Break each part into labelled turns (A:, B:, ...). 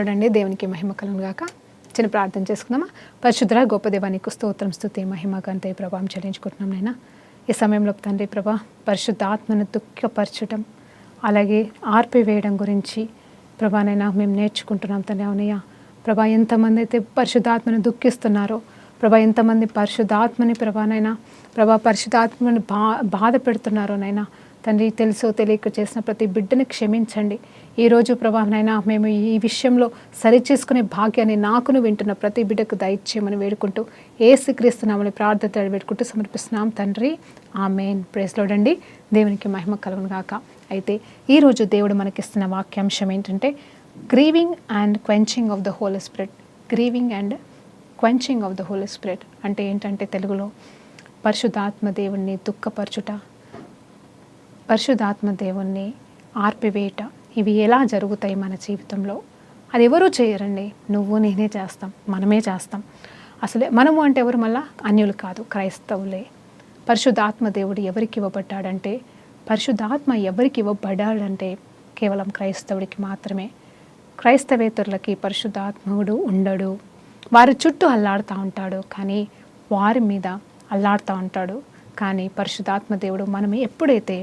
A: Lord అండి. దేవునికి మహిమ కలుగును గాక. చిన్న ప్రార్థన చేసుకుందామా. పరిశుద్ధ గొప్ప దేవానికి స్తోత్రం, స్తుతి, మహిమ, ఘనత, ప్రభావం చెల్లించుకుంటున్నాం నైనా. ఈ సమయంలో తండ్రి ప్రభా, పరిశుద్ధాత్మను దుఃఖపరచడం అలాగే ఆర్పివేయడం గురించి ప్రభానైనా మేము నేర్చుకుంటున్నాం తండ్రి. అవునయ్య ప్రభా, ఎంతమంది అయితే పరిశుద్ధాత్మను దుఃఖిస్తున్నారో ప్రభా, ఎంతమంది పరిశుద్ధాత్మని ప్రభానైనా పరిశుద్ధాత్మని బాధ పెడుతున్నారో నైనా తండ్రి, తెలుసో తెలియక చేసిన ప్రతి బిడ్డని క్షమించండి. ఈరోజు ప్రభావనైనా మేము ఈ విషయంలో సరిచేసుకునే భాగ్యాన్ని నాకును వింటున్న ప్రతి బిడ్డకు దయచేయమని వేడుకుంటూ యేసుక్రీస్తు నామమున ప్రార్థన వేడుకుంటూ సమర్పిస్తున్నాం తండ్రి. ఆమేన్. ప్రైజ్ లార్డ్ అండి. దేవునికి మహిమ కలుగును గాక. అయితే ఈరోజు దేవుడు మనకిస్తున్న వాక్యాంశం ఏంటంటే grieving and quenching of the Holy Spirit. Grieving and quenching of the Holy Spirit అంటే ఏంటంటే తెలుగులో పరిశుద్ధాత్మ దేవుణ్ణి దుఃఖపరచుట, పరిశుద్ధాత్మ దేవుణ్ణి ఆర్పివేయట. ఇవి ఎలా జరుగుతాయి మన జీవితంలో? అది ఎవరూ చేయరండి. నువ్వు నేనే చేస్తాం, మనమే చేస్తాం. అసలే మనము అంటే ఎవరు? మళ్ళా అన్యులు కాదు, క్రైస్తవులే. పరిశుద్ధాత్మ దేవుడు ఎవరికి ఇవ్వబడ్డాడంటే, పరిశుద్ధాత్మ ఎవరికి ఇవ్వబడ్డాడంటే కేవలం క్రైస్తవుడికి మాత్రమే. క్రైస్తవేతరులకి పరిశుద్ధాత్ముడు ఉండడు. వారి చుట్టూ అల్లాడుతూ ఉంటాడు, కానీ వారి మీద అల్లాడుతూ ఉంటాడు. కానీ పరిశుద్ధాత్మ దేవుడు మనం ఎప్పుడైతే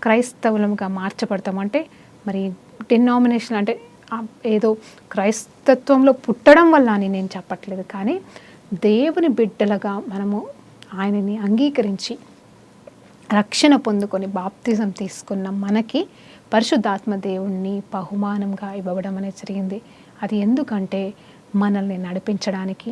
A: క్రైస్తవులముగా మార్చబడతామంటే, మరి డినామినేషన్ అంటే ఏదో క్రైస్తత్వంలో పుట్టడం వల్ల అని నేను చెప్పట్లేదు, కానీ దేవుని బిడ్డలుగా మనము ఆయనని అంగీకరించి రక్షణ పొందుకొని బాప్తిజం తీసుకున్న మనకి పరిశుద్ధాత్మ దేవుణ్ణి బహుమానంగా ఇవ్వడం అనేది జరిగింది. అది ఎందుకంటే మనల్ని నడిపించడానికి,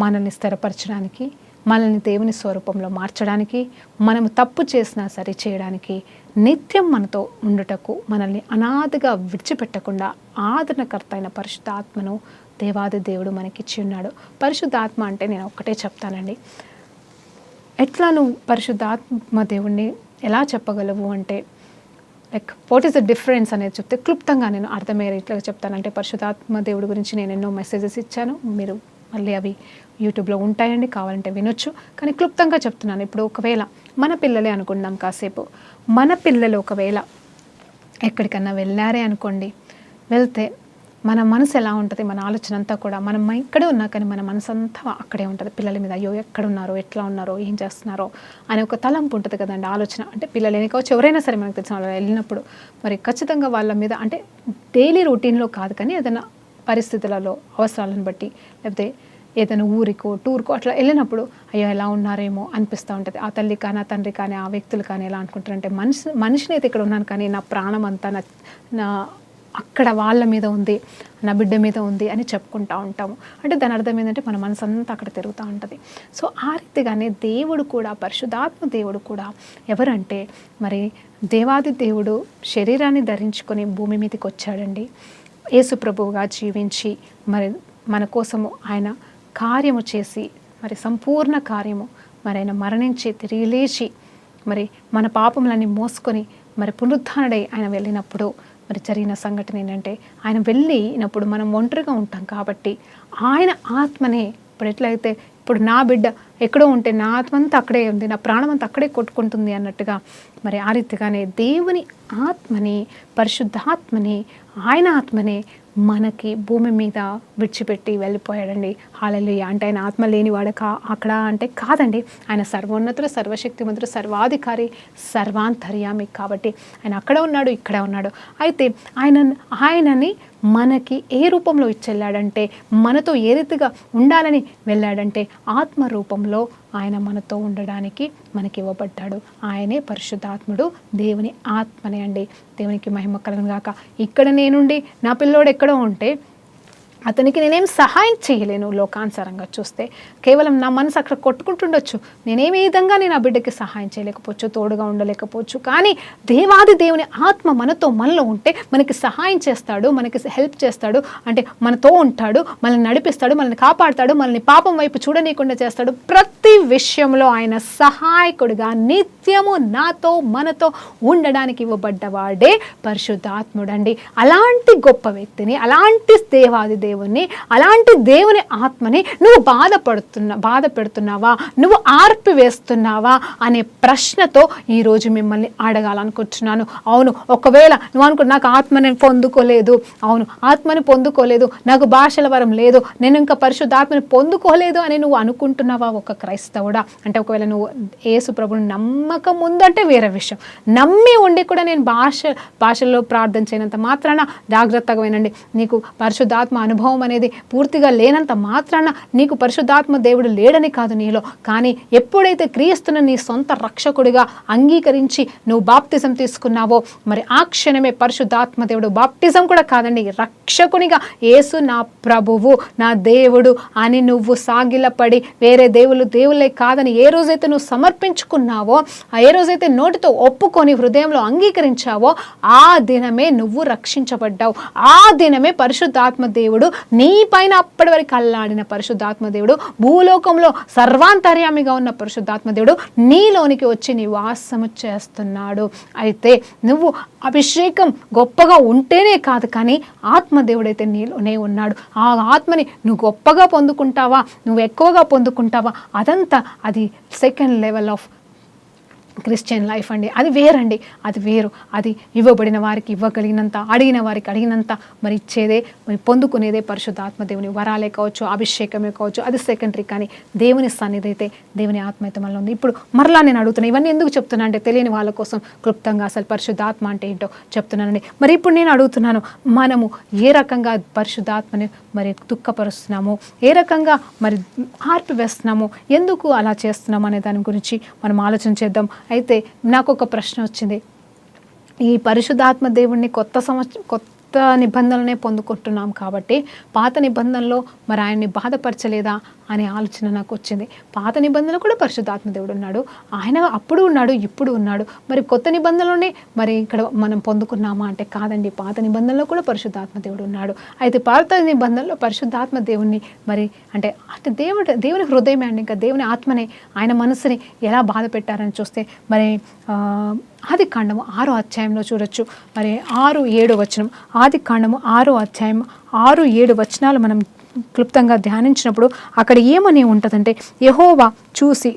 A: మనల్ని స్థిరపరచడానికి, మనల్ని దేవుని స్వరూపంలో మార్చడానికి, మనము తప్పు చేసినా సరి చేయడానికి, నిత్యం మనతో ఉండుటకు, మనల్ని అనాథగా విడిచిపెట్టకుండా ఆదరణకర్త అయిన పరిశుద్ధాత్మను దేవాది దేవుడు మనకిచ్చి ఉన్నాడు. పరిశుద్ధాత్మ అంటే నేను ఒక్కటే చెప్తానండి. ఎట్లా నువ్వు పరిశుద్ధాత్మ దేవుణ్ణి ఎలా చెప్పగలవు అంటే, like what is the difference అనేది చెప్తే క్లుప్తంగా నేను అర్థమయ్యే ఇట్లా చెప్తానంటే, పరిశుద్ధాత్మ దేవుడి గురించి నేను ఎన్నో మెసేజెస్ ఇచ్చాను. మీరు మళ్ళీ అవి యూట్యూబ్లో ఉంటాయండి, కావాలంటే వినొచ్చు. కానీ క్లుప్తంగా చెప్తున్నాను. ఇప్పుడు ఒకవేళ మన పిల్లలే అనుకుందాం, కాసేపు మన పిల్లలు ఒకవేళ ఎక్కడికన్నా వెళ్ళారే అనుకోండి, వెళ్తే మన మనసు ఎలా ఉంటుంది? మన ఆలోచన అంతా కూడా మనం ఇక్కడే ఉన్నా కానీ మన మనసు అంతా అక్కడే ఉంటుంది, పిల్లల మీద. అయ్యో ఎక్కడున్నారో, ఎట్లా ఉన్నారో, ఏం చేస్తున్నారో అనే ఒక తలంపు ఉంటుంది కదండి, ఆలోచన. అంటే పిల్లలేని కావచ్చు, ఎవరైనా సరే మనకు తెలిసిన వాళ్ళు వెళ్ళినప్పుడు మరి ఖచ్చితంగా వాళ్ళ మీద, అంటే డైలీ రొటీన్లో కాదు కానీ ఏదైనా పరిస్థితులలో అవసరాలను బట్టి, లేకపోతే ఏదైనా ఊరికో టూర్కో అట్లా వెళ్ళినప్పుడు అయ్యో ఎలా ఉన్నారేమో అనిపిస్తూ ఉంటుంది. ఆ తల్లి కానీ, ఆ తండ్రి కానీ, ఆ వ్యక్తులు కానీ ఎలా అనుకుంటారంటే, మనిషిని అయితే ఇక్కడ ఉన్నాను కానీ నా ప్రాణం అంతా నా అక్కడ వాళ్ళ మీద ఉంది, నా బిడ్డ మీద ఉంది అని చెప్పుకుంటూ ఉంటాము. అంటే దాని అర్థం ఏంటంటే మన మనసు అంతా అక్కడ తిరుగుతూ ఉంటుంది. సో ఆ రీతిగానే దేవుడు కూడా, పరిశుద్ధాత్మ దేవుడు కూడా ఎవరంటే, మరి దేవాది దేవుడు శరీరాన్ని ధరించుకొని భూమి మీదకి వచ్చాడండి. యేసు ప్రభువుగా జీవించి మరి మన కోసము ఆయన కార్యము చేసి, మరి సంపూర్ణ కార్యము, మరి ఆయన మరణించి తిరిగి లేచి మరి మన పాపములన్నీ మోసుకొని మరి పునరుద్ధానుడై ఆయన వెళ్ళినప్పుడు మరి జరిగిన సంఘటన ఏంటంటే, ఆయన వెళ్ళినప్పుడు మనం ఒంటరిగా ఉంటాం కాబట్టి ఆయన ఆత్మనే, ఇప్పుడు ఎట్లయితే ఇప్పుడు నా బిడ్డ ఎక్కడో ఉంటే నా ఆత్మ అంతా అక్కడే ఉంది, నా ప్రాణం అంతా అక్కడే కొట్టుకుంటుంది అన్నట్టుగా, మరి ఆ రీతిగానే దేవుని ఆత్మని, పరిశుద్ధాత్మని, ఆయన ఆత్మనే మనకి భూమి మీద విడిచిపెట్టి వెళ్ళిపోయాడండి. హల్లెలూయా. అంటే ఆయన ఆత్మ లేనివాడు అక్కడ అంటే కాదండి. ఆయన సర్వోన్నతుడు, సర్వశక్తిమంతుడు, సర్వాధికారి, సర్వాంతర్యామి. కాబట్టి ఆయన అక్కడ ఉన్నాడు, ఇక్కడ ఉన్నాడు. అయితే ఆయనని మనకి ఏ రూపంలో ఇచ్చెళ్ళాడంటే, మనతో ఏ రీతిగా ఉండాలని వెళ్ళాడంటే ఆత్మ రూపంలో ఆయన మనతో ఉండడానికి మనకి ఇవ్వబడ్డాడు. ఆయనే పరిశుద్ధాత్ముడు, దేవుని ఆత్మనే అండి. దేవునికి మహిమ కలుగును గాక. ఇక్కడ నేనుండి నా పిల్లోడు ఎక్కడో ఉంటే అతనికి నేనేం సహాయం చేయలేను. లోకానుసారంగా చూస్తే కేవలం నా మనసు అక్కడ కొట్టుకుంటుండొచ్చు, నేనేమి విధంగా నేను ఆ బిడ్డకి సహాయం చేయలేకపోవచ్చు, తోడుగా ఉండలేకపోవచ్చు. కానీ దేవాది దేవుని ఆత్మ మనలో ఉంటే మనకి సహాయం చేస్తాడు, మనకి హెల్ప్ చేస్తాడు, అంటే మనతో ఉంటాడు, మనల్ని నడిపిస్తాడు, మనల్ని కాపాడుతాడు, మనల్ని పాపం వైపు చూడనీయకుండా చేస్తాడు. ప్రతి విషయంలో ఆయన సహాయకుడిగా నిత్యము నాతో మనతో ఉండడానికి ఇవ్వబడ్డవాడే పరిశుద్ధాత్ముడండి. అలాంటి గొప్ప వ్యక్తిని, అలాంటి దేవాది దేవుణ్ణి, అలాంటి దేవుని ఆత్మని నువ్వు బాధ పెడుతున్నావా, నువ్వు ఆర్పివేస్తున్నావా అనే ప్రశ్నతో ఈరోజు మిమ్మల్ని అడగాలనుకుంటున్నాను. అవును, ఒకవేళ నువ్వు అనుకో నాకు ఆత్మని పొందుకోలేదు, అవును ఆత్మని పొందుకోలేదు, నాకు భాషల వరం లేదు, నేను ఇంకా పరిశుద్ధాత్మని పొందుకోలేదు అని నువ్వు అనుకుంటున్నావా ఒక క్రైస్తవుడా? అంటే ఒకవేళ నువ్వు యేసు ప్రభుని నమ్మకం ఉందంటే వేరే విషయం. నమ్మి ఉండి కూడా నేను భాషల్లో ప్రార్థన చేయనంత మాత్రాన జాగ్రత్తగా వినండి, నీకు పరిశుద్ధాత్మ అనుభవం అనేది పూర్తిగా లేనంత మాత్రాన నీకు పరిశుద్ధాత్మ దేవుడు లేడని కాదు నీలో. కానీ ఎప్పుడైతే క్రీస్తును నీ సొంత రక్షకుడిగా అంగీకరించి నువ్వు బాప్తిజం తీసుకున్నావో, మరి ఆ క్షణమే పరిశుద్ధాత్మ దేవుడు, బాప్తిజం కూడా కాదండి, రక్షకునిగా యేసు నా ప్రభువు నా దేవుడు అని నువ్వు సాగిలపడి వేరే దేవుళ్ళే కాదని ఏ రోజైతే నువ్వు సమర్పించుకున్నావో, ఏ రోజైతే నోటితో ఒప్పుకొని హృదయంలో అంగీకరించావో, ఆ దినమే నువ్వు రక్షించబడ్డావు. ఆ దినమే పరిశుద్ధాత్మ దేవుడు నీ పైన అప్పటి వరకు అల్లాడిన పరిశుద్ధాత్మ దేవుడు, భూలోకంలో సర్వాంతర్యామిగా ఉన్న పరిశుద్ధాత్మ దేవుడు నీలోనికి వచ్చి నీ వాసము చేస్తున్నాడు. అయితే నువ్వు అభిషేకం గొప్పగా ఉంటేనే కాదు, కానీ ఆత్మదేవుడైతే నీలోనే ఉన్నాడు. ఆ ఆత్మని నువ్వు గొప్పగా పొందుకుంటావా, నువ్వు ఎక్కువగా పొందుకుంటావా, అదంతా అది second level of Christian life అండి. అది వేరండి, అది వేరు. అది ఇవ్వబడిన వారికి ఇవ్వగలిగినంత, అడిగిన వారికి అడిగినంత మరి ఇచ్చేదే, మరి పొందుకునేదే పరిశుద్ధాత్మ దేవుని వరాలే కావచ్చు, అభిషేకమే కావచ్చు, అది సెకండరీ. కానీ దేవుని సన్నిధి అయితే, దేవుని ఆత్మ అయితే మనలో ఉంది. ఇప్పుడు మరలా నేను అడుగుతున్నా, ఇవన్నీ ఎందుకు చెప్తున్నా అంటే తెలియని వాళ్ళ కోసం క్లుప్తంగా అసలు పరిశుద్ధాత్మ అంటే ఏంటో చెప్తున్నానండి. మరి ఇప్పుడు నేను అడుగుతున్నాను, మనము ఏ రకంగా పరిశుద్ధాత్మని మరి దుఃఖపరుస్తున్నాము, ఏ రకంగా మరి ఆర్పివేస్తున్నాము, ఎందుకు అలా చేస్తున్నాము అనే దాని గురించి మనం ఆలోచన చేద్దాం. అయితే నాకు ఒక ప్రశ్న వచ్చింది. ఈ పరిశుద్ధాత్మ దేవుణ్ణి కొత్త నిబంధనలనే పొందుకుంటున్నాం కాబట్టి పాత నిబంధనలో మరి ఆయన్ని బాధపరచలేదా అనే ఆలోచన నాకు వచ్చింది. పాత నిబంధనలో కూడా పరిశుద్ధాత్మ దేవుడు ఉన్నాడు, ఆయన అప్పుడు ఉన్నాడు, ఇప్పుడు ఉన్నాడు. మరి కొత్త నిబంధనలోనే మరి ఇక్కడ మనం పొందుకున్నామా అంటే కాదండి, పాత నిబంధనలో కూడా పరిశుద్ధాత్మ దేవుడు ఉన్నాడు. అయితే పాత నిబంధనలో పరిశుద్ధాత్మ దేవుణ్ణి మరి అంటే దేవుని హృదయమే అండి, ఇంకా దేవుని ఆత్మనే, ఆయన మనసుని ఎలా బాధ పెట్టారని చూస్తే మరి ఆది కాండము 6వ అధ్యాయంలో చూడొచ్చు. మరి 6-7 వచనం, ఆది కాండము 6వ అధ్యాయం 6-7 వచనాలు మనం క్లుప్తంగా ధ్యానించినప్పుడు అక్కడ ఏమని ఉంటుందంటే, యెహోవా చూసి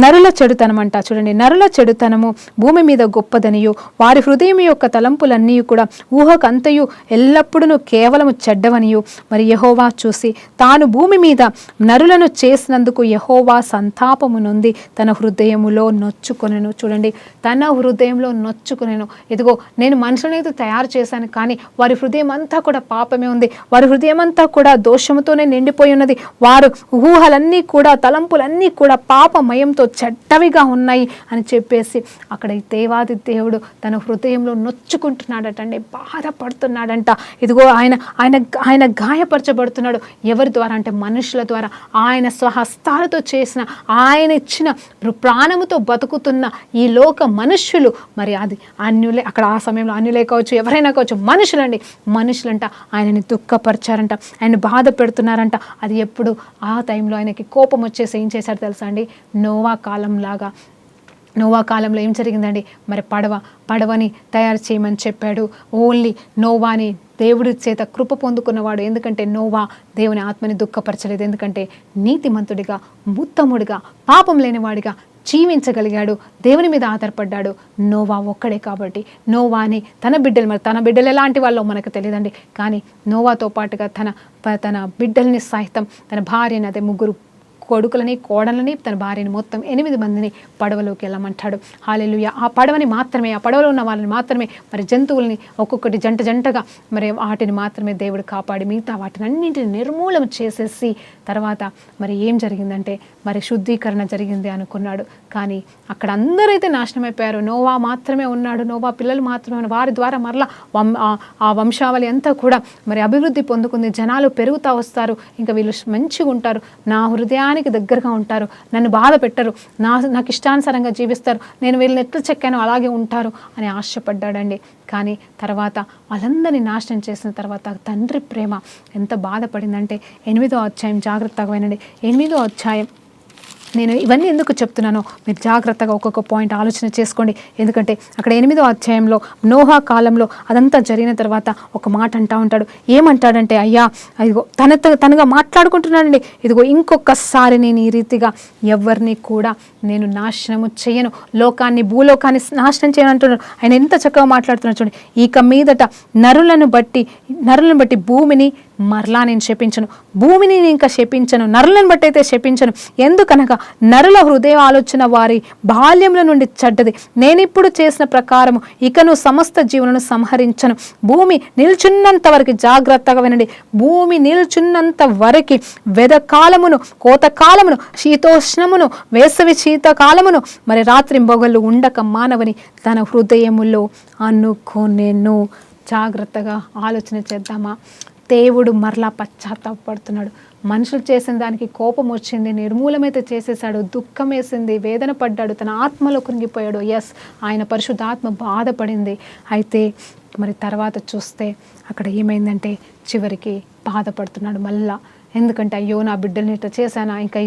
A: నరుల చెడుతనం చూడండి, నరుల చెడుతనము భూమి మీద గొప్పదనియు, వారి హృదయం యొక్క తలంపులన్నీ కూడా ఊహకంతయు ఎల్లప్పుడూ కేవలము చెడ్డవనియు, మరి యెహోవా చూసి తాను భూమి మీద నరులను చేసినందుకు యెహోవా సంతాపము నొంది తన హృదయములో నొచ్చుకొనెను. చూడండి, తన హృదయంలో నొచ్చుకొనెను. ఇదిగో నేను మనుషులనైతే తయారు చేశాను, కానీ వారి హృదయం అంతా కూడా పాపమే ఉంది, వారి హృదయం అంతా కూడా దోషముతోనే నిండిపోయి ఉన్నది, వారు ఊహలన్నీ కూడా తలంపులన్నీ కూడా పాపమయంతో చెడ్డవిగా ఉన్నాయి అని చెప్పేసి అక్కడ దేవాది దేవుడు తన హృదయంలో నొచ్చుకుంటున్నాడటండి, బాధపడుతున్నాడంట. ఇదిగో ఆయన గాయపరచబడుతున్నాడు. ఎవరి ద్వారా అంటే మనుషుల ద్వారా. ఆయన స్వహస్తాలతో చేసిన, ఆయన ఇచ్చిన ప్రాణముతో బతుకుతున్న ఈ లోక మనుష్యులు, మరి అది అన్యులే, అక్కడ ఆ సమయంలో అన్యులే కావచ్చు, ఎవరైనా కావచ్చు, మనుషులంట ఆయనని దుఃఖపరిచారంట, ఆయన బాధ పెడుతున్నారంట. అది ఎప్పుడు ఆ టైంలో ఆయనకి కోపం వచ్చేసి ఏం చేశారు తెలుసా అండి, నోవా కాలంలో ఏం జరిగిందండి, మరి పడవని తయారు చేయమని చెప్పాడు. ఓన్లీ నోవాని దేవుడి చేత కృప పొందుకున్నవాడు. ఎందుకంటే నోవా దేవుని ఆత్మని దుఃఖపరచలేదు, ఎందుకంటే నీతిమంతుడిగా, ఉత్తముడిగా, పాపం లేనివాడిగా జీవించగలిగాడు, దేవుని మీద ఆధారపడ్డాడు నోవా ఒక్కడే. కాబట్టి నోవాని తన బిడ్డలు ఎలాంటి వాళ్ళో మనకు తెలియదండి, కానీ నోవాతో పాటుగా తన బిడ్డల్ని సహితం, తన భార్యని, అదే 3 కొడుకులని, కోడలని, తన భార్యని, మొత్తం 8 మందిని పడవలోకి వెళ్ళమంటాడు. హల్లెలూయా. ఆ పడవలో ఉన్న వాళ్ళని మాత్రమే, మరి జంతువుల్ని ఒక్కొక్కటి జంటగా మరి వాటిని మాత్రమే దేవుడు కాపాడి మిగతా వాటిని అన్నింటిని నిర్మూలన చేసేసి తర్వాత మరి ఏం జరిగిందంటే మరి శుద్ధీకరణ జరిగింది అనుకున్నాడు. కానీ అక్కడ అందరైతే నాశనం అయిపోయారు. నోవా మాత్రమే ఉన్నాడు, నోవా పిల్లలు మాత్రమే ఉన్నారు. వారి ద్వారా మరలా ఆ వంశావళి అంతా కూడా మరి అభివృద్ధి పొందుకుంది. జనాలు పెరుగుతూ వస్తారు, ఇంకా వీళ్ళు మంచిగా ఉంటారు, నా హృదయానికి దగ్గరగా ఉంటారు, నన్ను బాధ పెట్టరు, నాకు ఇష్టానుసారంగా జీవిస్తారు, నేను వీళ్ళని ఎట్లా చెక్కానో అలాగే ఉంటారు అని ఆశపడ్డాడండి. కానీ తర్వాత వాళ్ళందరినీ నాశనం చేసిన తర్వాత తండ్రి ప్రేమ ఎంత బాధపడిందంటే 8వ అధ్యాయం, జాగ్రత్తగా వినండి, 8వ అధ్యాయం నేను ఇవన్నీ ఎందుకు చెప్తున్నానో మీరు జాగ్రత్తగా ఒక్కొక్క పాయింట్ ఆలోచన చేసుకోండి. ఎందుకంటే అక్కడ 8వ అధ్యాయంలో నోహా కాలంలో అదంతా జరిగిన తర్వాత ఒక మాట అంటూ ఉంటాడు. ఏమంటాడంటే, అయ్యా ఇదిగో తనగా మాట్లాడుకుంటున్నాడండి, ఇదిగో ఇంకొకసారి నేను ఈ రీతిగా ఎవరిని కూడా నేను నాశనము చేయను, భూలోకాన్ని నాశనం చేయను అంటున్నాడు. ఆయన ఎంత చక్కగా మాట్లాడుతున్నాడు చూడండి. ఇక మీదట నరులను బట్టి భూమిని మరలా నేను శపించను, భూమిని నేను ఇంకా శపించను, నరులను బట్టి అయితే శపించను. ఎందుకనగా నరుల హృదయ ఆలోచన వారి బాల్యముల నుండి చెడ్డది, నేనిప్పుడు చేసిన ప్రకారము ఇకను సమస్త జీవులను సంహరించను. భూమి నిల్చున్నంత వరకు, జాగ్రత్తగా వినండి, భూమి నిల్చున్నంత వరకు వెదకాలమును కోతకాలమును శీతోష్ణమును వేసవి శీతకాలమును మరి రాత్రింబొగళ్ళు ఉండక మానవని తన హృదయములో అనుకొనెను. జాగ్రత్తగా ఆలోచన చేద్దామా? దేవుడు మరలా పశ్చాత్తాపడుతున్నాడు. మనుషులు చేసిన దానికి కోపం వచ్చింది, నిర్మూలమైతే చేసేసాడు, దుఃఖం వేసింది, వేదన పడ్డాడు, తన ఆత్మలో కృంగిపోయాడు. ఎస్, ఆయన పరిశుద్ధాత్మ బాధపడింది. అయితే మరి తర్వాత చూస్తే అక్కడ ఏమైందంటే చివరికి బాధపడుతున్నాడు మళ్ళా. ఎందుకంటే అయ్యో నా బిడ్డల్ని ఇట్లా చేశానా, ఇంకా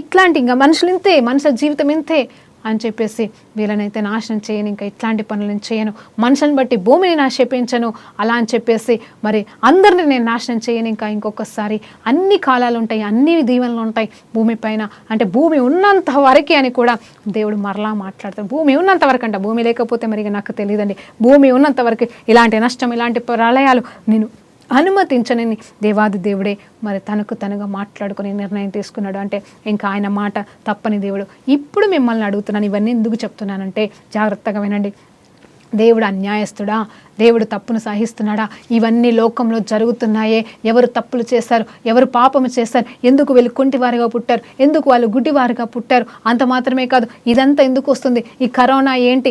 A: ఇట్లాంటి ఇంకా మనుషులు ఇంతే, మనుషుల జీవితం ఇంతే అని చెప్పేసి వీళ్ళనైతే నాశనం చేయను, ఇంకా ఇట్లాంటి పనులను చేయను, మనుషులను బట్టి భూమిని నా శపించను అలా అని చెప్పేసి మరి అందరినీ నేను నాశనం చేయను. ఇంకా ఇంకొకసారి అన్ని కాలాలు ఉంటాయి, అన్ని దీవెనలు ఉంటాయి భూమిపైన, అంటే భూమి ఉన్నంత వరకే అని కూడా దేవుడు మరలా మాట్లాడతాడు. భూమి ఉన్నంత వరకు అంట, భూమి లేకపోతే మరి నాకు తెలియదండి. భూమి ఉన్నంత వరకు ఇలాంటి నష్టం, ఇలాంటి ప్రళయాలు నేను అనుమతించనని దేవాది దేవుడే మరి తనగా మాట్లాడుకుని నిర్ణయం తీసుకున్నాడు. అంటే ఇంకా ఆయన మాట తప్పని దేవుడు. ఇప్పుడు మిమ్మల్ని అడుగుతున్నాను, ఇవన్నీ ఎందుకు చెప్తున్నానంటే జాగ్రత్తగా వినండి. దేవుడు అన్యాయస్తుడా? దేవుడు తప్పును సహిస్తున్నాడా? ఇవన్నీ లోకంలో జరుగుతున్నాయే. ఎవరు తప్పులు చేశారు, ఎవరు పాపము చేశారు, ఎందుకు వీళ్ళు కుంటివారిగా పుట్టారు, ఎందుకు వాళ్ళు గుడ్డివారిగా పుట్టారు, అంత మాత్రమే కాదు ఇదంతా ఎందుకు వస్తుంది, ఈ కరోనా ఏంటి,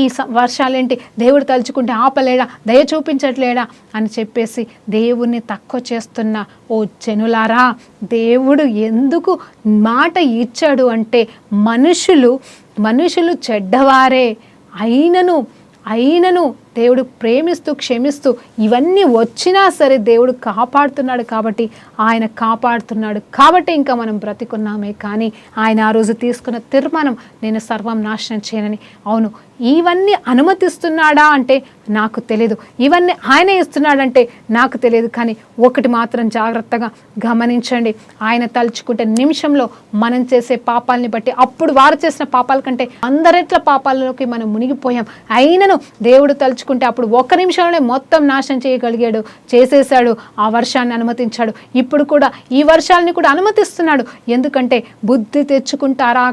A: ఈ వర్షాలేంటి, దేవుడు తలుచుకుంటే ఆపలేడా, దయ చూపించట్లేడా అని చెప్పేసి దేవుణ్ణి తక్కువ చేస్తున్న ఓ జనులారా, దేవుడు ఎందుకు మాట ఇచ్చాడు అంటే మనుషులు చెడ్డవారే అయినను దేవుడు ప్రేమిస్తూ క్షమిస్తూ ఇవన్నీ వచ్చినా సరే దేవుడు కాపాడుతున్నాడు కాబట్టి ఇంకా మనం బ్రతికున్నామే. కానీ ఆయన ఆ రోజు తీసుకున్న తీర్మానం, నేను సర్వం నాశనం చేయనని. అవును, ఇవన్నీ అనుమతిస్తున్నాడా అంటే నాకు తెలియదు, ఇవన్నీ ఆయన ఇస్తున్నాడంటే నాకు తెలియదు. కానీ ఒకటి మాత్రం జాగ్రత్తగా గమనించండి, ఆయన తలుచుకుంటే నిమిషంలో మనం చేసే పాపాలని బట్టి, అప్పుడు వారు చేసిన పాపాల కంటే అందరెట్ల పాపాలలోకి మనం మునిగిపోయాం. అయినను దేవుడు తలుచుకుంటే అప్పుడు ఒక్క నిమిషంలోనే మొత్తం నాశనం చేయగలిగాడు, చేసేసాడు. ఆ వర్షాన్ని అనుమతించాడు. ఇప్పుడు కూడా ఈ వర్షాలని కూడా అనుమతిస్తున్నాడు. ఎందుకంటే బుద్ధి తెచ్చుకుంటారా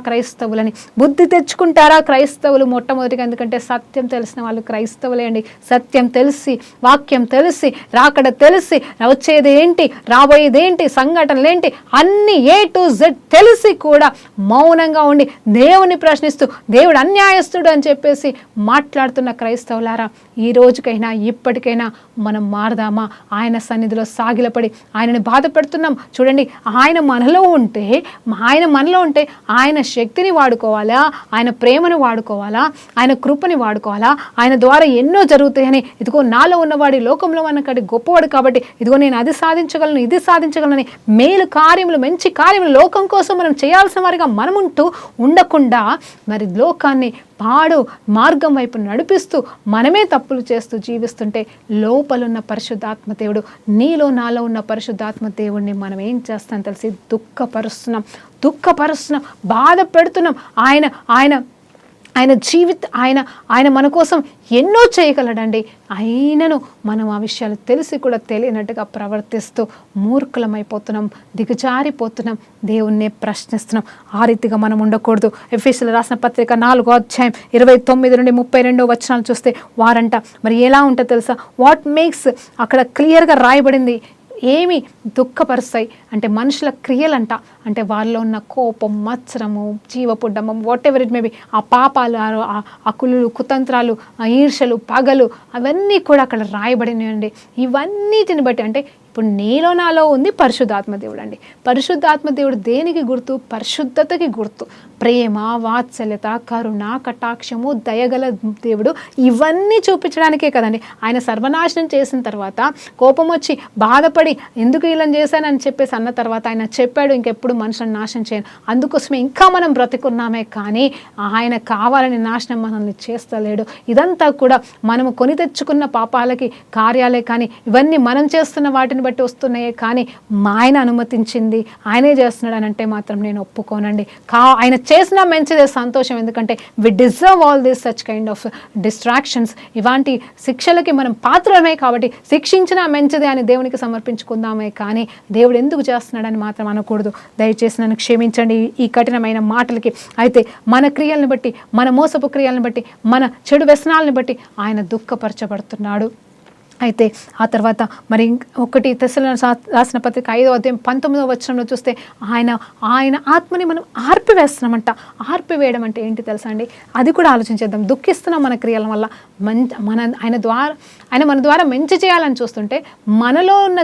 A: క్రైస్తవులు మొట్టమొదటిగా. ఎందుకంటే సత్యం తెలిసిన వాళ్ళు క్రైస్తవులే అండి. సత్యం తెలిసి, వాక్యం తెలిసి, రాకడ తెలిసి, వచ్చేది ఏంటి, రాబోయేది ఏంటి, సంఘటనలు ఏంటి, అన్ని A to Z తెలిసి కూడా మౌనంగా ఉండి దేవుని ప్రశ్నిస్తూ దేవుడు అన్యాయస్తుడు అని చెప్పేసి మాట్లాడుతున్న క్రైస్తవులారా, ఈ రోజుకైనా ఇప్పటికైనా మనం మారదామా? ఆయన సన్నిధిలో సాగిలపడి ఆయనని బాధపెడుతున్నాం చూడండి. ఆయన మనలో ఉంటే ఆయన శక్తిని వాడుకోవాలా, ఆయన ప్రేమను వాడుకోవాలా, ఆయన కృపని వాడుకోవాలా, ఆయన ద్వారా ఎన్నో జరుగుతాయని. ఇదిగో నాలో ఉన్నవాడి లోకంలో మనకటి గొప్పవాడు కాబట్టి ఇదిగో నేను అది సాధించగలను, ఇది సాధించగలనని మేలు కార్యములు, మంచి కార్యములు లోకం కోసం మనం చేయాల్సిన వారిగా మనముంటూ ఉండకుండా మరి లోకాన్ని పాడు మార్గం వైపు నడిపిస్తూ మనమే తప్పులు చేస్తూ జీవిస్తుంటే లోపలున్న పరిశుద్ధాత్మ దేవుడు, నీలో నాలో ఉన్న పరిశుద్ధాత్మ దేవుడిని మనం ఏం చేస్తాం తెలిసి దుఃఖపరుస్తున్నాం, బాధ పెడుతున్నాం. ఆయన మన కోసం ఎన్నో చేయగలడండి. అయినను మనం ఆ విషయాలు తెలిసి కూడా తెలియనట్టుగా ప్రవర్తిస్తూ మూర్ఖులమైపోతున్నాం, దిగజారిపోతున్నాం, దేవుణ్ణి ప్రశ్నిస్తున్నాం. ఆ రీతిగా మనం ఉండకూడదు. ఎఫెసీయులకు రాసిన పత్రిక 4వ అధ్యాయం 29 నుండి 32 వచనాలు చూస్తే వారంట మరి ఎలా ఉంటుందో తెలుసా? వాట్ మేక్స్, అక్కడ క్లియర్గా రాయబడింది ఏమి దుఃఖపరుస్తాయి అంటే మనుషుల క్రియలంట. అంటే వాళ్ళలో ఉన్న కోపం, మత్సరము, జీవపుడ్డమం, వాట్ ఎవర్ ఇట్ మేబీ, ఆ పాపాలు, ఆ కుళ్ళు, కుతంత్రాలు, ఆ ఈర్షలు, పగలు, అవన్నీ కూడా అక్కడ రాయబడినాయండి. ఇవన్నిటిని బట్టి అంటే ఇప్పుడు నీలో నాలో ఉంది పరిశుద్ధాత్మ దేవుడు అండి. పరిశుద్ధాత్మ దేవుడు దేనికి గుర్తు? పరిశుద్ధతకి గుర్తు. ప్రేమ, వాత్సల్యత, కరుణ, కటాక్షము, దయగల దేవుడు, ఇవన్నీ చూపించడానికే కదండి. ఆయన సర్వనాశనం చేసిన తర్వాత కోపం వచ్చి బాధపడి ఎందుకు ఇలా చేశానని చెప్పేసి అన్న తర్వాత ఆయన చెప్పాడు, ఇంకెప్పుడు మనుషులను నాశనం చేయను. అందుకోసమే ఇంకా మనం బ్రతికున్నామే, కానీ ఆయన కావాలని నాశనం మనల్ని చేస్తలేడు. ఇదంతా కూడా మనము కొని తెచ్చుకున్న పాపాలకి కార్యాలే, కానీ ఇవన్నీ మనం చేస్తున్న వాటిని బట్టి వస్తున్నాయే, కానీ ఆయన అనుమతించింది ఆయనే చేస్తున్నాడు అని అంటే మాత్రం నేను ఒప్పుకోనండి. ఆయన చేసినా మంచిదే, సంతోషం. ఎందుకంటే we deserve all this such kind of distractions. ఇలాంటి శిక్షలకి మనం పాత్రమే, కాబట్టి శిక్షించినా మంచిదే అని దేవునికి సమర్పించుకుందామే, కానీ దేవుడు ఎందుకు చేస్తున్నాడని మాత్రం అనకూడదు. దయచేసి నన్ను క్షమించండి ఈ కఠినమైన మాటలకి. అయితే మన క్రియలను బట్టి, మన మోసపు క్రియలను బట్టి, మన చెడు వ్యసనాలను బట్టి ఆయన దుఃఖపరచబడుతున్నాడు. అయితే ఆ తర్వాత మరి 1 తెస్సలోనికీయులకు రాసిన పత్రిక 5వ అధ్యాయం 19వ వచనంలో చూస్తే ఆయన ఆత్మని మనం ఆర్పివేస్తున్నామంట. ఆర్పివేయడం అంటే ఏంటి తెలుసా అండి? అది కూడా ఆలోచించేద్దాం. దుఃఖిస్తున్నాం మన క్రియల వల్ల. ఆయన మన ద్వారా మంచి చేయాలని చూస్తుంటే మనలో ఉన్న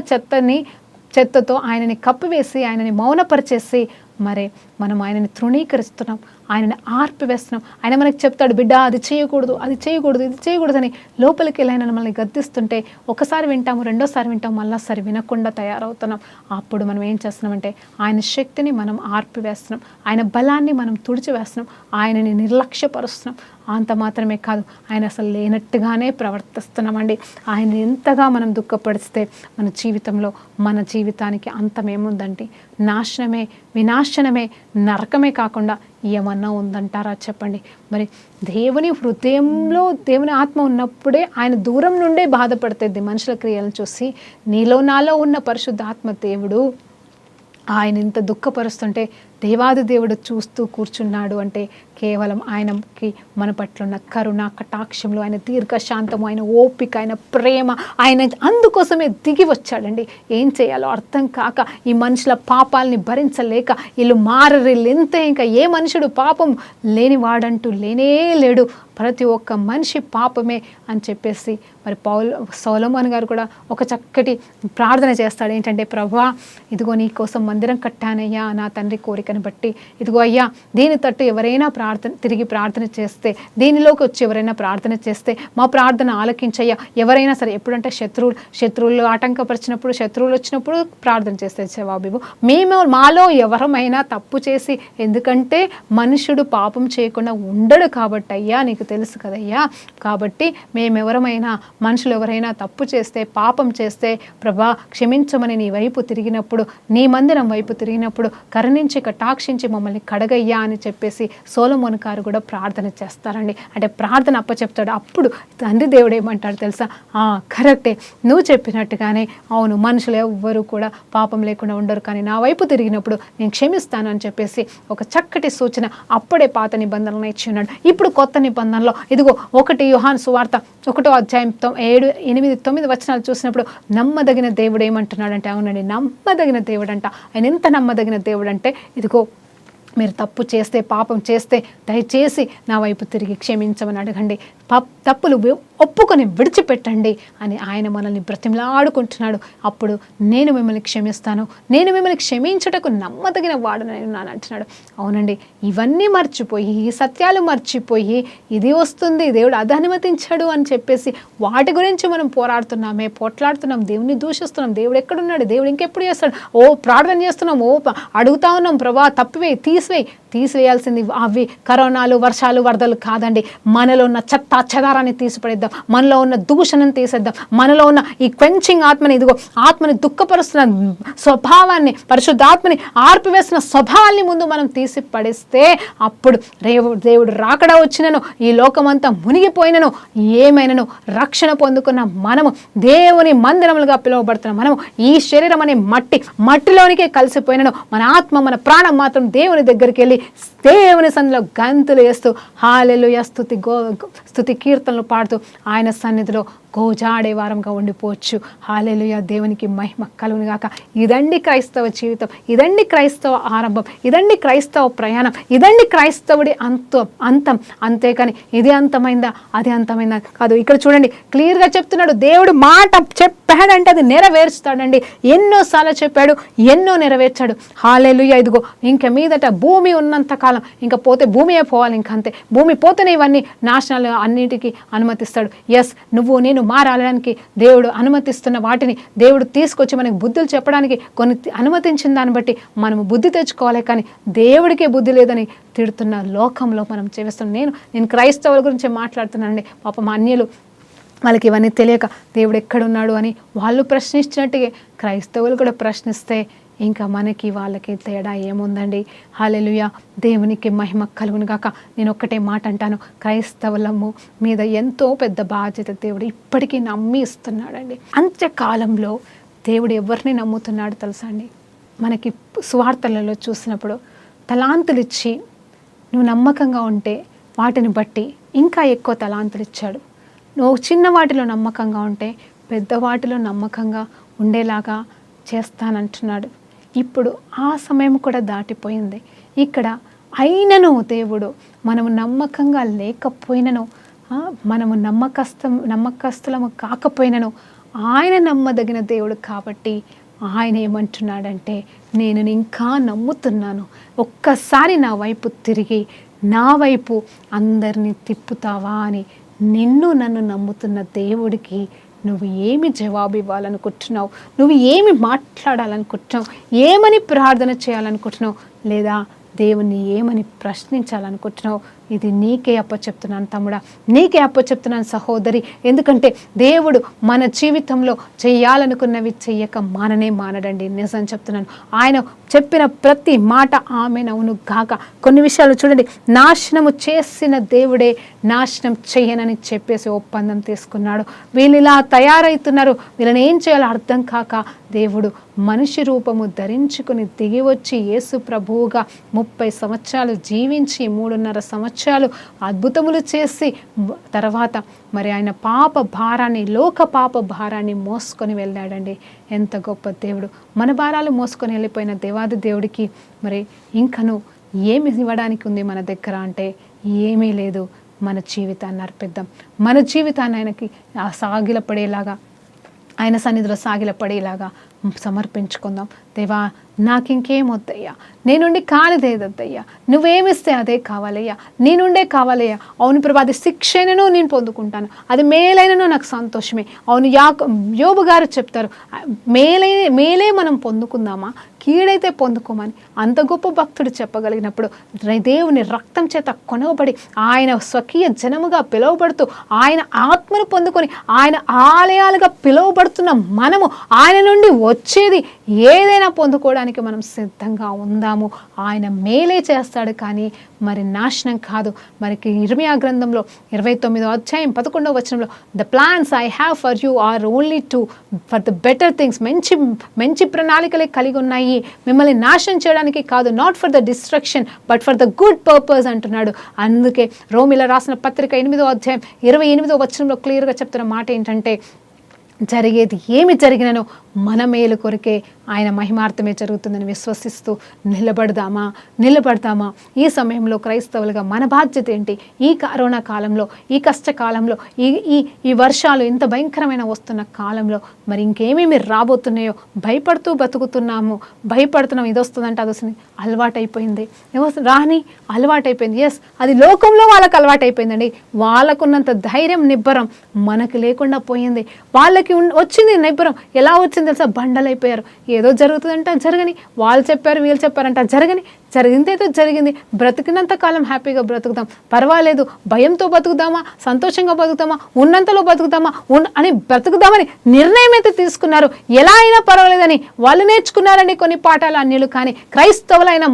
A: చెత్తతో ఆయనని కప్పివేసి, ఆయనని మౌనపరిచేసి మరి మనం ఆయనని తృణీకరిస్తున్నాం, ఆయనని ఆర్పివేస్తున్నాం. ఆయన మనకి చెప్తాడు, బిడ్డ అది చేయకూడదు, అది చేయకూడదు, ఇది చేయకూడదని. లోపలికి వెళ్ళి ఆయన మనల్ని గద్దిస్తుంటే ఒకసారి వింటాము, రెండోసారి వింటాము, మళ్ళీసారి వినకుండా తయారవుతున్నాం. అప్పుడు మనం ఏం చేస్తున్నామంటే ఆయన శక్తిని మనం ఆర్పివేస్తున్నాం, ఆయన బలాన్ని మనం తుడిచివేస్తున్నాం, ఆయనని నిర్లక్ష్యపరుస్తున్నాం. అంత మాత్రమే కాదు, ఆయన అసలు లేనట్టుగానే ప్రవర్తిస్తున్నామండి. ఆయన ఎంతగా మనం దుఃఖపడిస్తే మన జీవితానికి అంతమేముందండి? నాశనమే, వినాశనమే, నరకమే కాకుండా ఏమన్నా ఉందంటారా చెప్పండి? మరి దేవుని హృదయంలో దేవుని ఆత్మ ఉన్నప్పుడే ఆయన దూరం నుండే బాధపడుతుంది మనుషుల క్రియలను చూసి. నీలో నాలో ఉన్న పరిశుద్ధాత్మ దేవుడు ఆయన ఇంత దుఃఖపరుస్తుంటే దేవాది దేవుడు చూస్తూ కూర్చున్నాడు అంటే కేవలం ఆయనకి మన పట్ల ఉన్న కరుణ, కటాక్షములు, ఆయన దీర్ఘశాంతము, ఆయన ఓపిక, ఆయన ప్రేమ, ఆయన అందుకోసమే దిగి వచ్చాడండి. ఏం చేయాలో అర్థం కాక ఈ మనుషుల పాపాలని భరించలేక వీళ్ళు మారరిల్లింతే. ఇంకా ఏ మనుషుడు పాపం లేనివాడంటూ లేనే లేడు, ప్రతి ఒక్క మనిషి పాపమే అని చెప్పేసి మరి సొలొమోను గారు కూడా ఒక చక్కటి ప్రార్థన చేస్తాడు. ఏంటంటే, ప్రభువా ఇదిగో నీ కోసం మందిరం కట్టానయ్యా నా తండ్రి కోరికను బట్టి. ఇదిగో అయ్యా దీని తట్టు ఎవరైనా తిరిగి ప్రార్థన చేస్తే, దీనిలోకి వచ్చి ఎవరైనా ప్రార్థన చేస్తే మా ప్రార్థన ఆలకించయ్యా. ఎవరైనా సరే, ఎప్పుడంటే శత్రువులు ఆటంకపరిచినప్పుడు, శత్రువులు వచ్చినప్పుడు ప్రార్థన చేస్తే జవాబు. మాలో ఎవరమైనా తప్పు చేసి, ఎందుకంటే మనుషుడు పాపం చేయకుండా ఉండడు కాబట్టి అయ్యా, నీకు తెలుసు కదయ్యా, కాబట్టి మేమెవరమైనా, మనుషులు ఎవరైనా తప్పు చేస్తే, పాపం చేస్తే ప్రభా క్షమించమని నీ వైపు తిరిగినప్పుడు, నీ మందిరం వైపు తిరిగినప్పుడు కరుణించి కటాక్షించి మమ్మల్ని కడగయ్యా అని చెప్పేసి సొలొమోను గారు కూడా ప్రార్థన చేస్తారండి. అంటే ప్రార్థన అప్పచెప్తాడు. అప్పుడు తండ్రి దేవుడు ఏమంటాడు తెలుసా? కరెక్టే, నువ్వు చెప్పినట్టుగానే, అవును, మనుషులు ఎవ్వరూ కూడా పాపం లేకుండా ఉండరు, కానీ నా వైపు తిరిగినప్పుడు నేను క్షమిస్తాను అని చెప్పేసి ఒక చక్కటి సూచన అప్పుడే పాత నిబంధనలను ఇచ్చి ఉన్నాడు. ఇప్పుడు కొత్త నిబంధనలో ఇదిగో 1 యోహాను సువార్త 1వ అధ్యాయం 7, 8, 9 వచనాలు చూసినప్పుడు నమ్మదగిన దేవుడు ఏమంటున్నాడంటే, అవునండి, నమ్మదగిన దేవుడు అంట. ఆయన ఎంత నమ్మదగిన దేవుడు అంటే, ఇదిగో మీరు తప్పు చేస్తే, పాపం చేస్తే దయచేసి నా వైపు తిరిగి క్షమించమని అడగండి, తప్పులు ఒప్పుకొని విడిచిపెట్టండి అని ఆయన మనల్ని బ్రతిమలాడుకుంటున్నాడు. అప్పుడు నేను మిమ్మల్ని క్షమిస్తాను, నేను మిమ్మల్ని క్షమించుటకు నమ్మదగిన వాడునని అంటున్నాడు. అవునండి, ఇవన్నీ మర్చిపోయి, ఈ సత్యాలు మర్చిపోయి, ఇది వస్తుంది, దేవుడు అది అనుమతించాడు అని చెప్పేసి వాటి గురించి మనం పోట్లాడుతున్నాం, దేవుని దూషిస్తున్నాం. దేవుడు ఎక్కడున్నాడు, దేవుడు ఇంకెప్పుడు చేస్తాడు, ప్రార్థన చేస్తున్నాం, అడుగుతా ఉన్నాం, ప్రభా తప్పివేయి, తీసివేయాల్సింది అవి కరోనాలు, వర్షాలు, వరదలు కాదండి. మనలో ఉన్న చెదారాన్ని తీసిపడేద్దాం, మనలో ఉన్న దూషణను తీసేద్దాం, మనలో ఉన్న ఈ క్వెంచింగ్ ఆత్మని, ఇదిగో ఆత్మని దుఃఖపరుస్తున్న స్వభావాన్ని, పరిశుద్ధాత్మని ఆర్పివేస్తున్న స్వభావాన్ని ముందు మనం తీసి పడేస్తే అప్పుడు దేవుడు రాకడా వచ్చినను, ఈ లోకమంతా మునిగిపోయినను, ఏమైనను రక్షణ పొందుకున్న మనము, దేవుని మందిరములుగా పిలువబడుతున్న మనము, ఈ శరీరం అనే మట్టిలోనికే కలిసిపోయినను, మన ఆత్మ, మన ప్రాణం మాత్రం దేవుని దగ్గరికి వెళ్ళి దేవుని సన్నిధిలో గంతులు వేస్తూ హల్లెలూయా స్తుతి కీర్తనలు పాడుతూ ఆయన సన్నిధిలో గోజాడే వారంగా ఉండిపోవచ్చు. హల్లెలూయా, దేవునికి మహిమ కలుగును గాక. ఇదండి క్రైస్తవ జీవితం, ఇదండి క్రైస్తవ ఆరంభం, ఇదండి క్రైస్తవ ప్రయాణం, ఇదండి క్రైస్తవుడి అంతం. అంతేకాని ఇది అంతమైందా అది అంతమైందా కాదు. ఇక్కడ చూడండి క్లియర్గా చెప్తున్నాడు, దేవుడు మాట చెప్పాడంటే అది నెరవేర్చుతాడండి. ఎన్నోసార్లు చెప్పాడు, ఎన్నో నెరవేర్చాడు. హల్లెలూయా. ఇదిగో ఇంక మీదట భూమి ఉన్నంత కాలం, ఇంకా పోతే భూమియే పోవాలి, ఇంకంతే. భూమి పోతేనే ఇవన్నీ నాశనాలు అన్నిటికీ అనుమతిస్తాడు. ఎస్, నువ్వు నేను మారాలడానికి దేవుడు అనుమతిస్తున్న వాటిని దేవుడు తీసుకొచ్చి మనకి బుద్ధులు చెప్పడానికి కొన్ని అనుమతించిన దాన్ని బట్టి మనము బుద్ధి తెచ్చుకోవాలి. కానీ దేవుడికే బుద్ధి లేదని తిడుతున్న లోకంలో మనం జీవిస్తున్నాం. నేను క్రైస్తవుల గురించి మాట్లాడుతున్నానండి. పాపం అన్యులు వాళ్ళకి ఇవన్నీ తెలియక దేవుడు ఎక్కడున్నాడు అని వాళ్ళు ప్రశ్నించినట్టుగా క్రైస్తవులు కూడా ప్రశ్నిస్తే ఇంకా మనకి వాళ్ళకి తేడా ఏముందండి. హల్లెలూయా, దేవునికి మహిమ కలుగును గాక. నేను ఒక్కటే మాట అంటాను, క్రైస్తవులము మీద ఎంతో పెద్ద బాధ్యత దేవుడు ఇప్పటికీ నమ్మి ఇస్తున్నాడండి. అంత్యకాలంలో దేవుడు ఎవరిని నమ్ముతున్నాడు తెలుసా అండి? మనకి సువార్తలలో చూసినప్పుడు తలాంతులు ఇచ్చి నువ్వు నమ్మకంగా ఉంటే వాటిని బట్టి ఇంకా ఎక్కువ తలాంతులు ఇచ్చాడు. నువ్వు చిన్న వాటిలో నమ్మకంగా ఉంటే పెద్ద వాటిలో నమ్మకంగా ఉండేలాగా చేస్తానంటున్నాడు. ఇప్పుడు ఆ సమయం కూడా దాటిపోయింది. ఇక్కడ అయినను దేవుడు మనము నమ్మకంగా లేకపోయినను, మనము నమ్మకస్తులము కాకపోయినను ఆయన నమ్మదగిన దేవుడు కాబట్టి ఆయన ఏమంటున్నాడంటే, నేను ఇంకా నమ్ముతున్నాను, ఒక్కసారి నా వైపు తిరిగి నా వైపు అందరినీ తిప్పుతావా అని నన్ను నమ్ముతున్న దేవుడికి నువ్వు ఏమి జవాబు ఇవ్వాలనుకుంటున్నావు, నువ్వు ఏమి మాట్లాడాలనుకుంటున్నావు, ఏమని ప్రార్థన చేయాలనుకుంటున్నావు, లేదా దేవుణ్ణి ఏమని ప్రశ్నించాలనుకుంటున్నావు, ఇది నీకే అప్పచెప్తున్నాను తమ్ముడా, నీకే అప్పచెప్తున్నాను సహోదరి. ఎందుకంటే దేవుడు మన జీవితంలో చేయాలనుకున్నవి చెయ్యక మానడండి. నిజం చెప్తున్నాను, ఆయన చెప్పిన ప్రతి మాట ఆమెనవును గాక. కొన్ని విషయాలు చూడండి, నాశనము చేసిన దేవుడే నాశనం చెయ్యనని చెప్పేసి ఒప్పందం తీసుకున్నాడు. వీళ్ళు ఇలా తయారవుతున్నారు, వీళ్ళని ఏం చేయాలో అర్థం కాక దేవుడు మనిషి రూపము ధరించుకుని దిగి వచ్చి యేసు ప్రభువుగా 30 సంవత్సరాలు జీవించి 3.5 సంవత్సరాలు అద్భుతములు చేసి తర్వాత మరి ఆయన లోక పాప భారాన్ని మోసుకొని వెళ్ళాడండి. ఎంత గొప్ప దేవుడు! మన భారాలు మోసుకొని వెళ్ళిపోయిన దేవాది దేవుడికి మరి ఇంకను ఏమి ఇవ్వడానికి ఉంది మన దగ్గర అంటే ఏమీ లేదు. మన జీవితాన్ని అర్పిద్దాం, మన జీవితాన్ని ఆయనకి సాగిలపడేలాగా, ఆయన సన్నిధిలో సాగిలపడేలాగా సమర్పించుకుందాం. దేవా, నాకు ఇంకేం వద్దయ్యా, నేనుండి కానిదేదద్దయ్యా, నువ్వేమిస్తే అదే కావాలయ్యా, నేనుండే కావాలయ్యా. అవును ప్రభా, అది శిక్షణను నేను పొందుకుంటాను, అది మేలైనను నాకు సంతోషమే. అవును, యోబు గారు చెప్తారు, మేలే మనం పొందుకుందామా, కీడైతే పొందుకోమని. అంత గొప్ప భక్తుడు చెప్పగలిగినప్పుడు దేవుని రక్తం చేత కొనవబడి ఆయన స్వకీయ జనముగా పిలువబడుతూ ఆయన ఆత్మను పొందుకొని ఆయన ఆలయాలుగా పిలువబడుతున్న మనము ఆయన నుండి వచ్చేది ఏదైనా పొందుకోవడానికి మనం సిద్ధంగా ఉందాము. ఆయన మేలే చేస్తాడు కానీ మరి నాశనం కాదు. మరికి ఇర్మియా గ్రంథంలో 29వ అధ్యాయం 11వ వచనంలో the plans I have for you are only for the better things, మంచి ప్రణాళికలే కలిగి ఉన్నాయి, మిమ్మల్ని నాశనం చేయడానికి కాదు, not for the destruction but for the good purpose అంటున్నాడు. అందుకే రోమిల రాసిన పత్రిక 8వ అధ్యాయం 28వ వచనంలో క్లియర్గా చెప్తున్న మాట ఏంటంటే, జరిగేది ఏమి జరిగినను మన మేలు కొరికే ఆయన మహిమార్థమే జరుగుతుందని విశ్వసిస్తూ నిలబడతామా? ఈ సమయంలో క్రైస్తవులుగా మన బాధ్యత ఏంటి? ఈ కరోనా కాలంలో, ఈ కష్టకాలంలో, ఈ వర్షాలు ఇంత భయంకరమైన వస్తున్న కాలంలో మరి ఇంకేమేమి రాబోతున్నాయో భయపడుతూ భయపడుతున్నాం. ఇది వస్తుందంటే అది వస్తుంది, అలవాటైపోయింది, అలవాటైపోయింది. ఎస్, అది లోకంలో వాళ్ళకి అలవాటైపోయిందండి. వాళ్ళకున్నంత ధైర్యం నిబ్బరం మనకు లేకుండా పోయింది. వాళ్ళకి వచ్చింది నిబ్బరం, ఎలా వచ్చింది తెలుసా? బండలైపోయారు. ఏదో జరుగుతుందంటే జరగని, వాళ్ళు చెప్పారు వీళ్ళు చెప్పారంట జరగని, జరిగిందేదో జరిగింది, బ్రతికినంత కాలం హ్యాపీగా బ్రతుకుతాం, పర్వాలేదు, భయంతో బతుకుదామా, సంతోషంగా బతుకుతామా, ఉన్నంతలో బతుకుతామా అని బ్రతుకుదామని నిర్ణయం అయితే తీసుకున్నారు. ఎలా అయినా పర్వాలేదని వాళ్ళు నేర్చుకున్నారండి కొన్ని పాఠాలు అన్యులు. కానీ క్రైస్తవులైన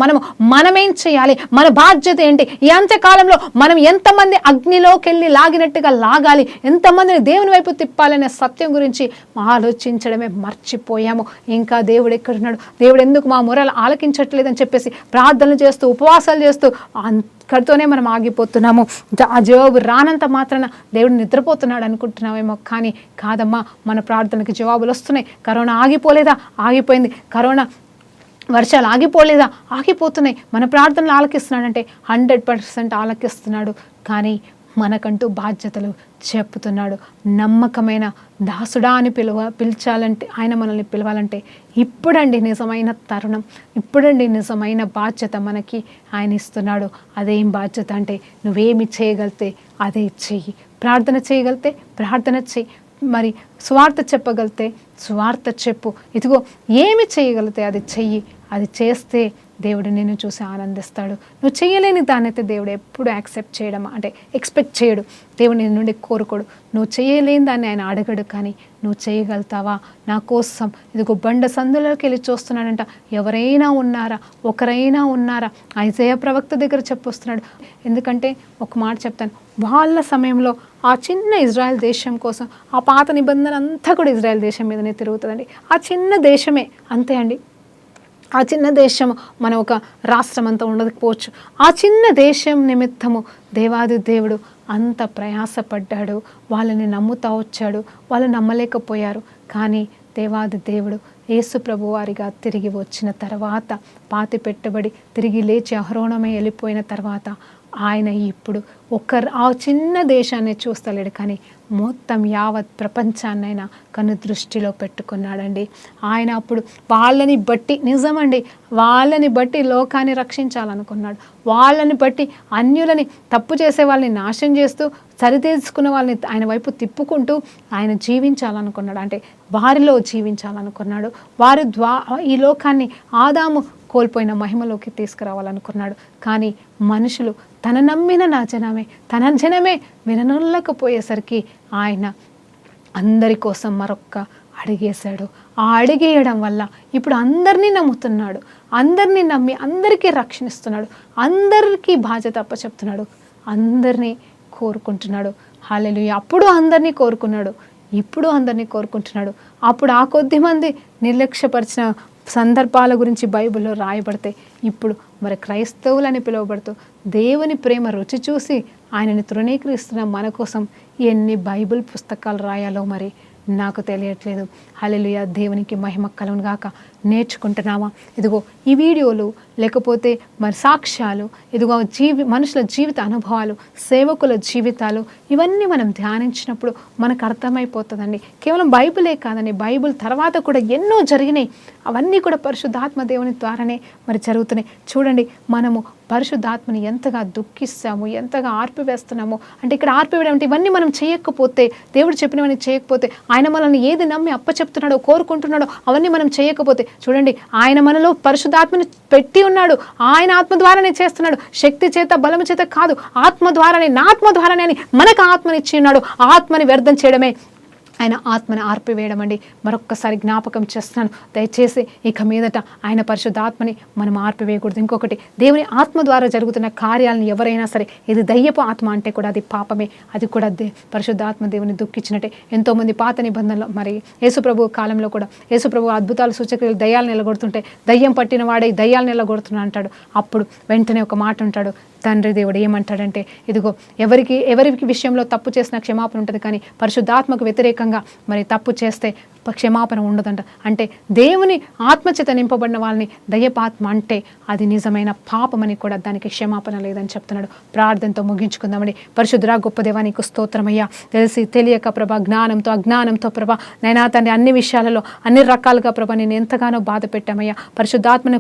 A: మనమేం చేయాలి? మన బాధ్యత ఏంటి? ఈ అంత్యకాలంలో మనం ఎంతమంది అగ్నిలోకి వెళ్ళి లాగినట్టుగా లాగాలి, ఎంతమందిని దేవుని వైపు తిప్పాలనే సత్యం గురించి ఆలోచించడమే మర్చిపోయాము. ఇంకా దేవుడు ఎక్కడున్నాడు, దేవుడు ఎందుకు మా మొరలు ఆలకించట్లేదని చెప్పేసి ప్రార్థనలు చేస్తూ ఉపవాసాలు చేస్తూ అక్కడితోనే మనం ఆగిపోతున్నాము. ఆ జవాబు రానంత మాత్రాన దేవుడు నిద్రపోతున్నాడు అనుకుంటున్నామేమో, కానీ కాదమ్మా, మన ప్రార్థనకి జవాబులు వస్తున్నాయి. కరోనా ఆగిపోలేదా? ఆగిపోయింది. కరోనా వర్షాలు ఆగిపోలేదా? ఆగిపోతున్నాయి. మన ప్రార్థనలు ఆలకిస్తున్నాడంటే 100% ఆలకిస్తున్నాడు. కానీ మనకంటూ బాధ్యతలు చెప్పుతున్నాడు. నమ్మకమైన దాసుడా అని పిలిచాలంటే, ఆయన మనల్ని పిలవాలంటే ఇప్పుడండి నిజమైన తరుణం, ఇప్పుడండి నిజమైన బాధ్యత మనకి ఆయన ఇస్తున్నాడు. అదేం బాధ్యత అంటే, నువ్వేమి చేయగలితే అదే చెయ్యి. ప్రార్థన చేయగలితే ప్రార్థన చెయ్యి, మరి స్వార్థ చెప్పగలితే స్వార్థ చెప్పు. ఇదిగో ఏమి చేయగలితే అది చెయ్యి. అది చేస్తే దేవుడు నిన్ను చూసి ఆనందిస్తాడు. నువ్వు చేయలేని దాన్నైతే దేవుడు ఎప్పుడు యాక్సెప్ట్ చేయడం అంటే ఎక్స్పెక్ట్ చేయడు. దేవుడు నీ నుండి కోరుకోడు. నువ్వు చేయలేని దాన్ని ఆయన అడగడు. కానీ నువ్వు చేయగలుగుతావా నా కోసం? ఇదిగో బండ సందులోకి వెళ్ళి చూస్తున్నాడంట. ఎవరైనా ఉన్నారా, ఒకరైనా ఉన్నారా? ఐజయా ప్రవక్త దగ్గర చెప్పొస్తున్నాడు. ఎందుకంటే ఒక మాట చెప్తాను, వాళ్ళ సమయంలో ఆ చిన్న ఇజ్రాయెల్ దేశం కోసం ఆ పాత నిబంధన అంతా కూడా ఇజ్రాయెల్ దేశం మీదనే తిరుగుతుందండి. ఆ చిన్న దేశమే అంతే అండి. ఆ చిన్న దేశం మన ఒక రాష్ట్రం అంతా ఉండకపోవచ్చు. ఆ చిన్న దేశం నిమిత్తము దేవాది దేవుడు అంత ప్రయాసపడ్డాడు. వాళ్ళని నమ్ముతా వచ్చాడు. వాళ్ళు నమ్మలేకపోయారు. కానీ దేవాది దేవుడు యేసు ప్రభు వారిగా తిరిగి వచ్చిన తర్వాత, పాతి పెట్టబడి తిరిగి లేచి అహరోణమే వెళ్ళిపోయిన తర్వాత ఆయన ఇప్పుడు ఆ చిన్న దేశాన్ని చూస్తలేడు, కానీ మొత్తం యావత్ ప్రపంచాన్నైనా కన్ను దృష్టిలో పెట్టుకున్నాడండి. ఆయన అప్పుడు వాళ్ళని బట్టి, నిజమండి, వాళ్ళని బట్టి లోకాన్ని రక్షించాలనుకున్నాడు. వాళ్ళని బట్టి అన్యులని, తప్పు చేసే వాళ్ళని నాశనం చేస్తూ సరితీసుకున్న వాళ్ళని ఆయన వైపు తిప్పుకుంటూ ఆయన జీవించాలనుకున్నాడు. అంటే వారిలో జీవించాలనుకున్నాడు. వారి ఈ లోకాన్ని ఆదాము కోల్పోయిన మహిమలోకి తీసుకురావాలనుకున్నాడు. కానీ మనుషులు తన నమ్మిన తన జనమే విననొల్లకపోయేసరికి ఆయన అందరి కోసం మరొక్క అడిగేశాడు. ఆ అడిగేయడం వల్ల ఇప్పుడు అందరినీ నమ్ముతున్నాడు. అందరినీ నమ్మి అందరికీ రక్షణిస్తున్నాడు. అందరికీ బాధ్యత అప్పచెప్తున్నాడు. అందరినీ కోరుకుంటున్నాడు. హల్లెలూయా. అప్పుడు అందరినీ కోరుకున్నాడు, ఇప్పుడు అందరినీ కోరుకుంటున్నాడు. అప్పుడు ఆ కొద్ది మంది నిర్లక్ష్యపరిచిన సందర్భాల గురించి బైబిల్లో రాయబడితే ఇప్పుడు మరి క్రైస్తవులని పిలువబడుతూ దేవుని ప్రేమ రుచి చూసి ఆయనని తృణీకరిస్తున్న మన కోసం ఎన్ని బైబిల్ పుస్తకాలు రాయాలో మరి నాకు తెలియట్లేదు. హల్లెలూయా. దేవునికి మహిమ కలుగును గాక. నేర్చుకుంటున్నామా? ఇదిగో ఈ వీడియోలు, లేకపోతే మరి సాక్ష్యాలు, ఇదిగో మనుషుల జీవిత అనుభవాలు, సేవకుల జీవితాలు, ఇవన్నీ మనం ధ్యానించినప్పుడు మనకు అర్థమైపోతుందండి. కేవలం బైబిలే కాదండి, బైబిల్ తర్వాత కూడా ఎన్నో జరిగినాయి. అవన్నీ కూడా పరిశుద్ధాత్మ దేవుని ద్వారానే మరి జరుగుతున్నాయి. చూడండి, మనము పరిశుద్ధాత్మని ఎంతగా దుఃఖిస్తాము, ఎంతగా ఆర్పివేస్తున్నాము. అంటే ఇక్కడ ఆర్పివేయడం అంటే ఇవన్నీ మనం చేయకపోతే, దేవుడు చెప్పినవన్నీ చేయకపోతే, ఆయన మనల్ని ఏది నమ్మి అప్పచెప్తున్నాడో, కోరుకుంటున్నాడో అవన్నీ మనం చేయకపోతే, చూడండి, ఆయన మనలో పరిశుద్ధాత్మని పెట్టి ఉన్నాడు. ఆయన ఆత్మ ద్వారానే చేస్తున్నాడు. శక్తి చేత, బలము చేత కాదు, ఆత్మ ద్వారానే, నా ఆత్మ ద్వారానే అని మనకు ఆత్మని ఇచ్చి ఉన్నాడు. ఆత్మని వ్యర్థం చేయడమే ఆయన ఆత్మని ఆర్పివేయడం అండి. మరొక్కసారి జ్ఞాపకం చేస్తున్నాను, దయచేసి ఇక మీదట ఆయన పరిశుద్ధాత్మని మనం ఆర్పివేయకూడదు. ఇంకొకటి, దేవుని ఆత్మ ద్వారా జరుగుతున్న కార్యాలను ఎవరైనా సరే, ఇది దయ్యపు ఆత్మ అంటే కూడా అది పాపమే. అది కూడా పరిశుద్ధాత్మ దేవుని దుఃఖించినట్టే. ఎంతోమంది పాత నిబంధనలు, మరి యేసుప్రభు కాలంలో కూడా యేసుప్రభు అద్భుతాలు, సూచక్రియలు, దయ్యాలను నిలగొడుతుంటే, దయ్యం పట్టిన వాడే దయ్యాలను నిలగొడుతున్నా అంటాడు. అప్పుడు వెంటనే ఒక మాట ఉంటాడు, తండ్రి దేవుడు ఏమంటాడంటే, ఇదిగో ఎవరికి విషయంలో తప్పు చేసిన క్షమాపణ ఉంటుంది, కానీ పరిశుద్ధాత్మకు వ్యతిరేకంగా మరి తప్పు చేస్తే క్షమాపణ ఉండదంట. అంటే దేవుని ఆత్మచేత నింపబడిన వాళ్ళని దయ్యపాత్మ అంటే అది నిజమైన పాపమని కూడా, దానికి క్షమాపణ లేదని చెప్తున్నాడు. ప్రార్థనతో ముగించుకుందామండి. పరిశుద్ధురా గొప్ప దేవా, నీకు స్తోత్రమయ్యా. తెలిసి తెలియక ప్రభా, జ్ఞానంతో అజ్ఞానంతో ప్రభా, నైనా తండ్రి అన్ని విషయాలలో అన్ని రకాలుగా ప్రభా నేను ఎంతగానో బాధ పెట్టామయ్యా. పరిశుద్ధాత్మను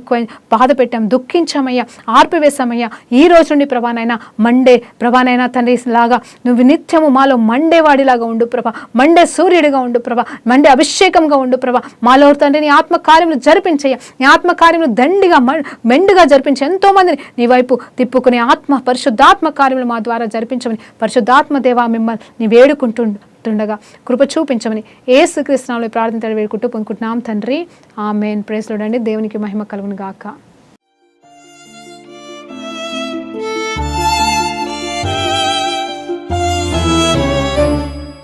A: బాధ పెట్టాం, దుఃఖించామయ్యా, ఆర్పివేశామయ్యా. ఈ రోజు నుండి ప్రభానైనా మండే ప్రభానైనా తండ్రి లాగా నువ్వు నిత్యము మాలో మండేవాడిలాగా ఉండు ప్రభా, మండే సూర్యుడిగా ఉండు ప్రభా, మండే అభిషేకంగా ఉండు ప్రభా. మాలో తండ్రి నీ ఆత్మకార్యములు జరిపించయ్యా. నీ ఆత్మకార్యములు మెండుగా జరిపించి ఎంతో మందిని నీ వైపు తిప్పుకునే పరిశుద్ధాత్మ కార్యములు మా ద్వారా జరిపించమని పరిశుద్ధాత్మ దేవా మిమ్మల్ని నీ వేడుకుంటుండగా కృప చూపించమని యేసుక్రీస్తు నామములో ప్రార్థన వేడుకుంటూ పొందుకుంటున్నాం తండ్రి. ఆమేన్. ప్రైజ్ లార్డ్ అండి. దేవునికి మహిమ కలుగును గాక.